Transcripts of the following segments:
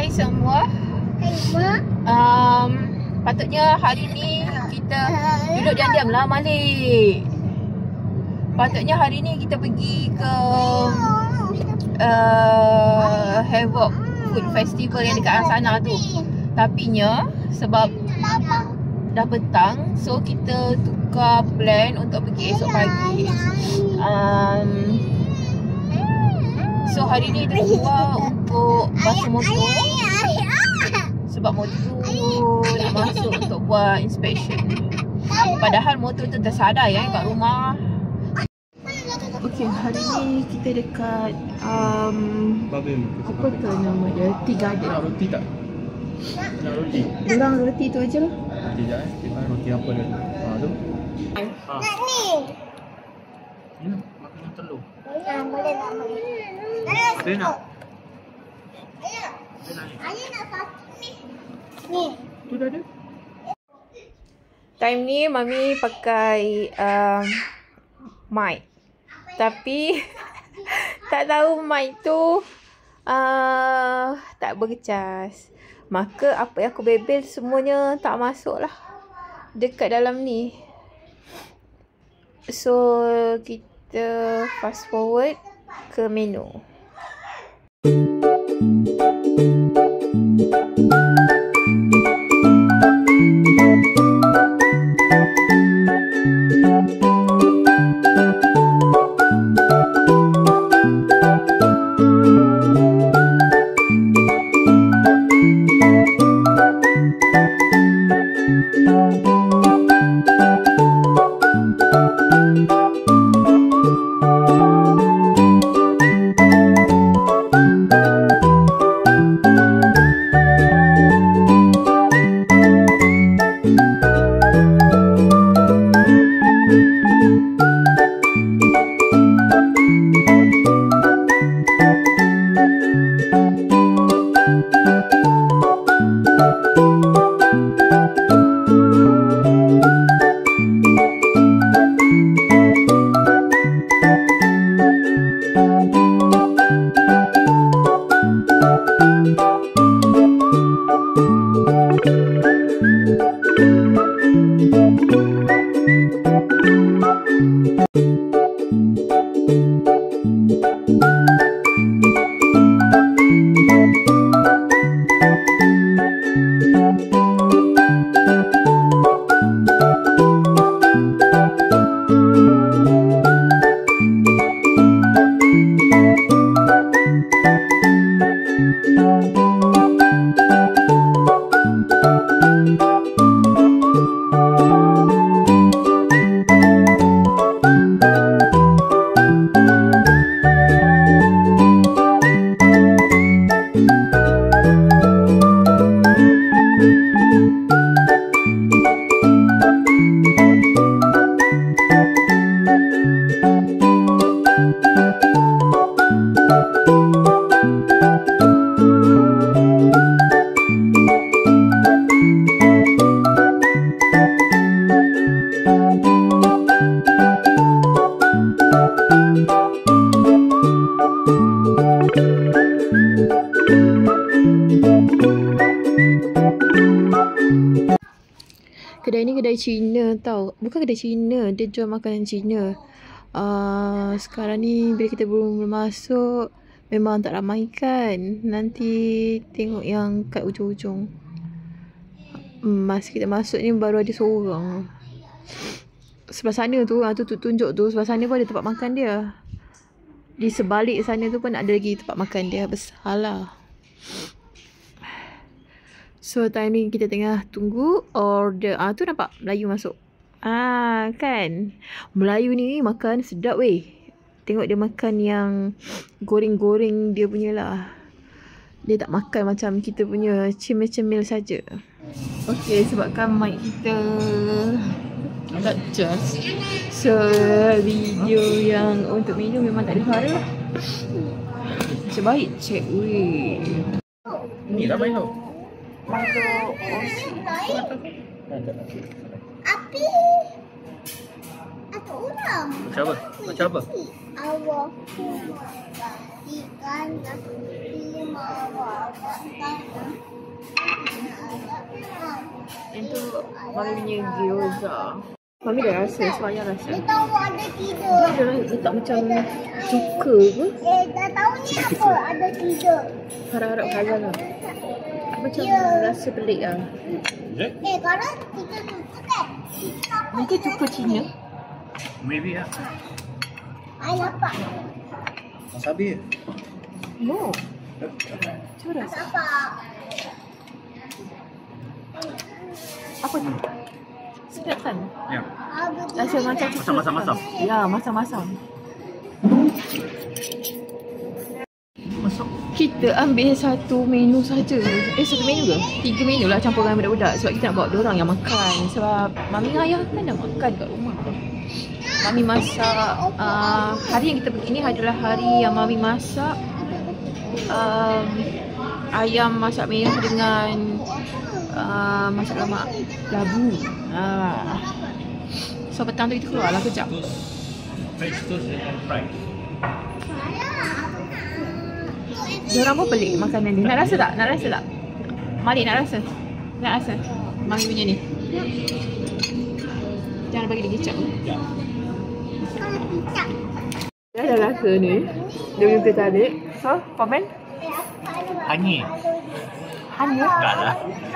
Hai semua. Patutnya hari ni kita duduk diam-diam lah Malik. Patutnya hari ni kita pergi ke Havoc Food Festival yang dekat sana tu. Tapinya sebab dah petang, so kita tukar plan untuk pergi esok pagi. So hari ni kita keluar untuk basuh motor sebab motor nak masuk untuk buat inspection. Padahal motor tu tersadai kat rumah. Okay, hari ni kita dekat apa tu nama dia? Tea Garden. Nak roti tak? Nak roti? Kurang roti tu aje lah. Roti je roti apa dia tu? Tu. Nak ni. Makan yang telur. Boleh tak? Saya nak. Ayah nak satu ni. Ni. Tu dah ada. Time ni Mami pakai mic. Tapi tak tahu mic tu tak bercas. Maka apa yang aku bebel semuanya tak masuk lah dekat dalam ni. So kita fast forward ke menu. Kedai ni kedai Cina tau. Bukan kedai Cina, dia jual makanan Cina. Sekarang ni bila kita belum masuk, memang tak ramai kan. Nanti tengok yang kat ujung-ujung. Masa kita masuk ni baru ada seorang. Sebelah sana tu, tunjuk tu, sebelah sana pun ada tempat makan dia. Di sebalik sana tu pun ada lagi tempat makan dia. Besar lah. So time ni kita tengah tunggu order. Tu nampak Melayu masuk. Kan. Melayu ni makan sedap weh. Tengok dia makan yang goreng-goreng dia punya lah. Dia tak makan macam kita punya cemil-cemil saja. Okay, sebabkan mic kita tak cas. So video yang untuk minum memang tak ada suara lah. Macam baik check weh. Ni lah main tau. Api. Atau orang. Macam apa? Macam apa? Awak ikan Yang tu Mami punya gyoza. Mami dah rasa, semuanya rasa. Dia tahu ada tiga. Dia dah letak macam cuka ke. Dah tahu ni apa? Ada tiga. Harap-harap halal lah. Macam rasa pelik lah. Kalau tiga cuka kan? Mungkin cuka Cina. Maybe lah. I dapat. Wasabi. No. Cuba rasa. Dapat. Apa tu? Sedap kan? Ya. Rasa macam cuka. Masam-masam. Ya, masam-masam. Masuk. Kita ambil satu menu saja. Satu menu ke? 3 menu lah campur dengan budak-budak. Sebab kita nak bawa diorang yang makan. Sebab Mami dengan Ayah kan dah makan kat rumah. Mami masak. Hari yang kita pergi ni adalah hari yang Mami masak ayam masak merah dengan masak lemak labu. So petang tu kita keluar lah kejap. French toast and fried. Diorang pun pelik makanan ni. Nak rasa tak? Nak rasa tak? Malik nak rasa? Nak rasa? Mami punya ni. Jangan bagi dia kicap. Dia dah rasa ni. Dia punya teh tarik. So, komen? Honey. Hanya? Tak lah.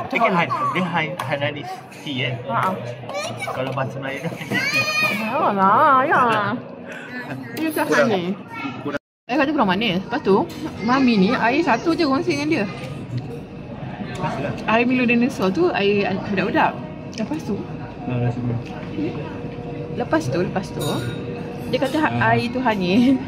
Dia kan Hainanese tea kan? Haa. Kalau bahasa Melayu tu Hainanese tea. Ya lah, ya. Dia macam honey. Kata kurang manis. Lepas tu, Mami ni air satu je kongsi dengan dia. Air Milo dinosaur tu air budak-budak. Lepas tu dia kata air tu honey.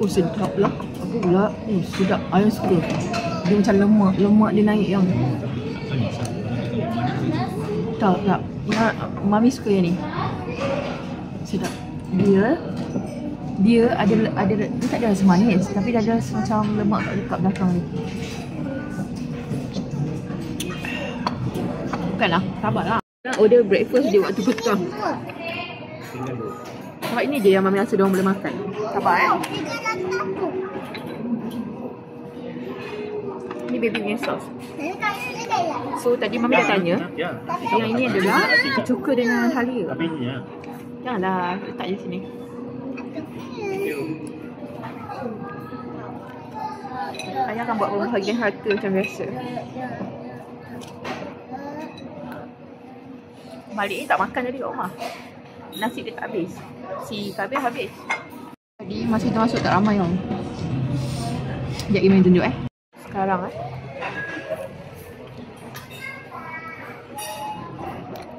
Oh sedap lah. Apa pula? Oh sedap. Ayah suka. Dia macam lemak dia naik yang. Tak. Mami suka yang ni. Sedap. Dia ada dia tak ada rasa manis tapi dia ada rasa macam lemak kat belakang ni. Bukanlah, sabarlah. Order breakfast dia waktu petang. Sebab ini je yang Mami rasa diorang boleh makan. Sabar Ni baby punya sauce. So tadi Mami dah tanya. Yang ini adalah cuka dengan halia. Tapi ni ya. Janganlah, letak je sini. Ayah akan buat pembahagian harta macam biasa. Malik ni tak makan tadi kat rumah. Nasi dia tak habis. Si Kabir habis. Tadi masa kita masuk tak ramai orang. Sekejap Iman tunjuk Sekarang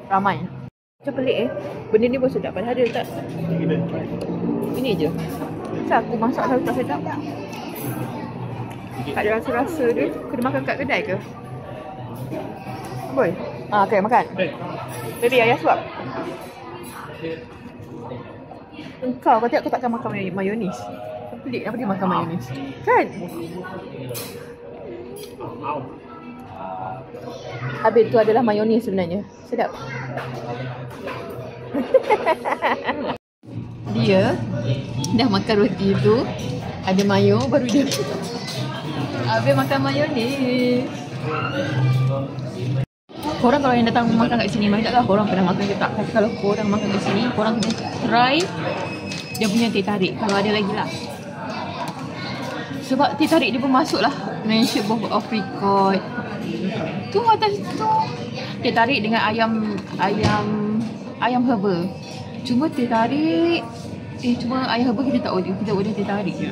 ramai. Macam pelik benda ni pun sedap. Padahal dia tak. Ini je. Macam aku masak selalu tak sedap. Tak ada rasa-rasa dia. Kena makan kat kedai ke? Boy. Okay, makan. Baby, ayah suap. Engkau kata aku takkan makan mayonis. Pelik kenapa dia makan mayonis. Kan? Habis tu adalah mayonis sebenarnya. Sedap. Dia dah makan roti tu. Ada mayo baru dia. Habis makan mayonis. Korang kalau yang datang makan kat sini, Mami tak tahu korang pernah makan ke tak. Tapi kalau korang makan kat sini, korang kena try dia punya teh tarik. Kalau ada lagi lah. Sebab teh tarik dia pun masuk lah mention both of record. Tu atas tu teh tarik dengan ayam herba. Cuma teh tarik cuma ayam herba kita tak order. Kita order teh tarik je.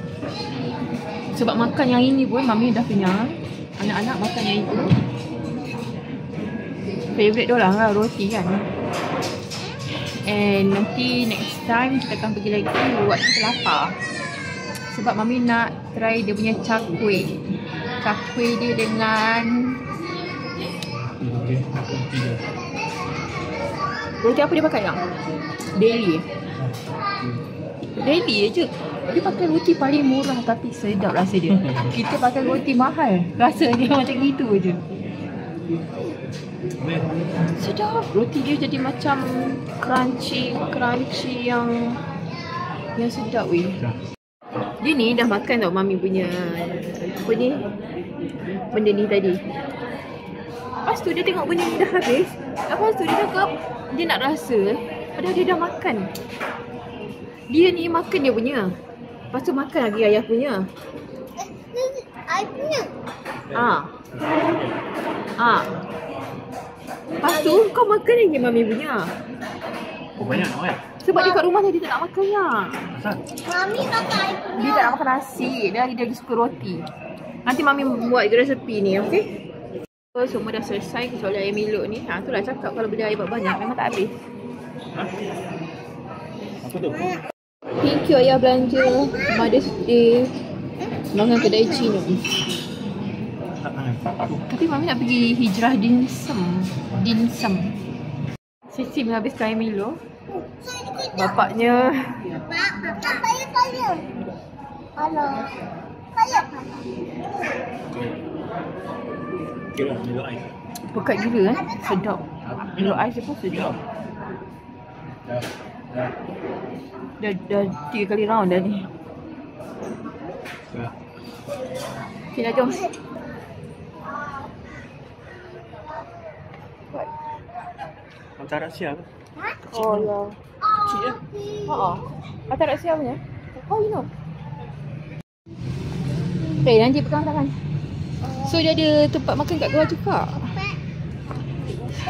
Sebab makan yang ini pun Mami dah kenyang. Anak-anak makan yang itu. Favourite diorang lah roti kan. And nanti next time kita akan pergi lagi buat kita lapar. Sebab Mami nak try dia punya cakwe. Cakwe dia dengan roti apa dia pakai yang? Daily je. Dia pakai roti paling murah tapi sedap rasa dia. Kita pakai roti mahal. Rasa dia macam gitu je. Sedap. Roti dia jadi macam crunchy yang sedap weh. Dia ni dah makan tau mami punya apa ni? Benda ni tadi. Lepas tu dia tengok benda ni dah habis. Lepas tu dia cakap dia nak rasa. Padahal dia dah makan. Dia ni makan dia punya. Lepas tu makan lagi ayah punya. I punya. Lepas tu kau makan lagi mami punya. Oh, banyak kan? Sebab dia kat rumah tadi tak nak makan ya. Asal? Mami makan I punya. Dia tak nak makan nasi. Dia lagi suka roti. Nanti mami buat resepi ni, okey? So, semua dah selesai kecuali air Milo ni. Itulah cakap kalau beli air banyak memang tak habis. Apa tu? Thank you ayah belanja Mother's Day. Bangun kedai Cina. Tapi mami nak pergi hijrah dimsum. Sisi menghabiskan air Milo. Bapaknya Pak, saya. Halo. Saya. Kira Milo ais. pekat gila sedap. Milo ais dia pun sedap. Dah 3 kali round dah ni. Okay dah jom. Kau tak rahsia ke? Oh ya. Cik lah. Kata rahsia punya. How you know? Nanti pegang tangan. So dia ada tempat makan kat luar juga.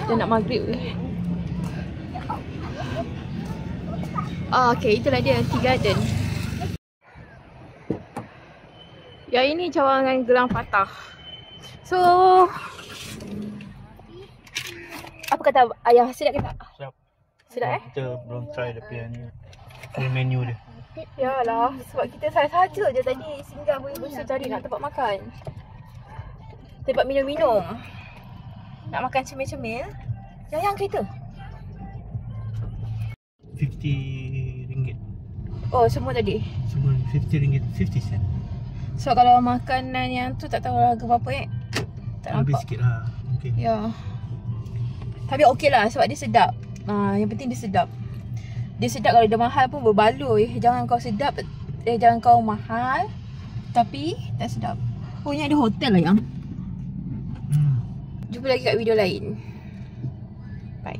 Dah nak maghrib ke. Okay, itulah dia Tea Garden. Yang ini cawangan gelang patah. So apa kata ayah, sedap ke tak? Sedap. Sedap Kita belum try dia punya ni. Full menu dia. Yalah, sebab kita saja je tadi singgah berusaha cari nak tempat makan. Tempat minum-minum. Nak makan cemil-cemil. Yang kereta. RM50. Oh, semua tadi. Semua RM50.50. So kalau makanan yang tu tak tahu harga berapa tak Lebih nampak. sikit lah. Okay. Ya. Tapi okey lah sebab dia sedap. Yang penting dia sedap. Dia sedap, kalau dia mahal pun berbaloi. Jangan kau sedap, jangan kau mahal tapi tak sedap. Oh, ni ada hotel lah yang. Jumpa lagi kat video lain. Bye.